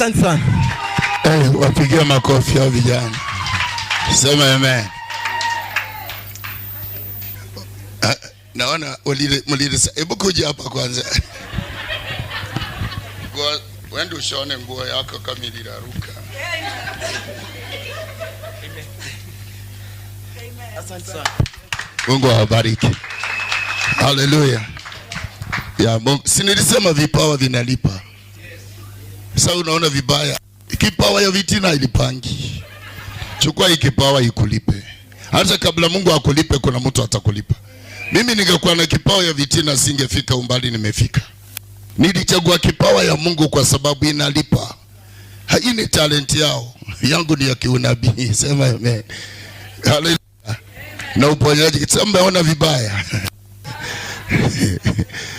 Asante sana. Wapigie makofi hao vijana. Sema amen. Naona mlilisa. Hebu kuja hapa kwanza. Wende ushone nguo yako kama iliruka. Asante sana. Mungu awabariki. Haleluya. Si nilisema vipawa vinalipa. Sasa unaona vibaya. Kipawa ya vitina ilipangi. Chukua hii kipawa ikulipe. Hata kabla Mungu akulipe kuna mtu atakulipa. Mimi ningekuwa na kipawa ya vitina singefika umbali nimefika. Nilichagua kipawa ya Mungu kwa sababu inalipa. Hii ni talent yao. Yangu ni ya kiunabii. Sema amen. Haleluya. Na uponyaji sasa umeona vibaya.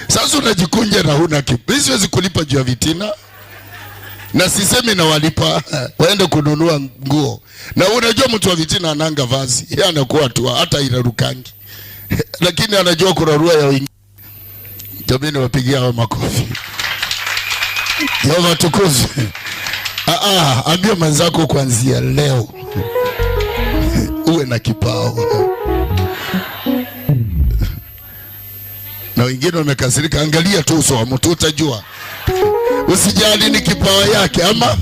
Sasa unajikunja na huna kipawa. Siwezi kulipa juu ya vitina. Na sisemi na walipa waende kununua nguo. Na unajua mtu wa vitina ananga vazi. Yeye anakuwa tu hata irarukangi. Lakini anajua kurarua ya wengine. Jamani wapigia hao makofi. Yehova tukuzwe. Ambia mwenzako kuanzia leo uwe na kipawa. Na wengine wamekasirika, angalia tu uso wa mtu utajua. Usijali ni kipawa yake ama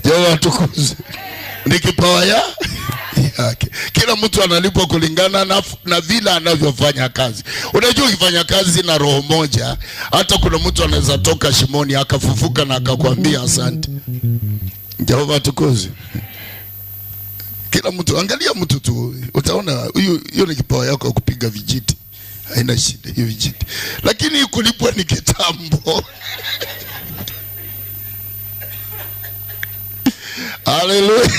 Yehova tukuzwe. Ni kipawa yake. Kila mtu analipwa kulingana na vile anavyofanya kazi. Unajua ukifanya kazi na roho moja, hata kuna mtu anaweza toka shimoni akafufuka na akakwambia asante. Yehova tukuzwe. Kila mtu angalia mtu tu, utaona hiyo ni kipawa yako kupiga vijiti. Haina shida hiyo vijiti. Lakini kulipwa ni kitambo. Haleluya.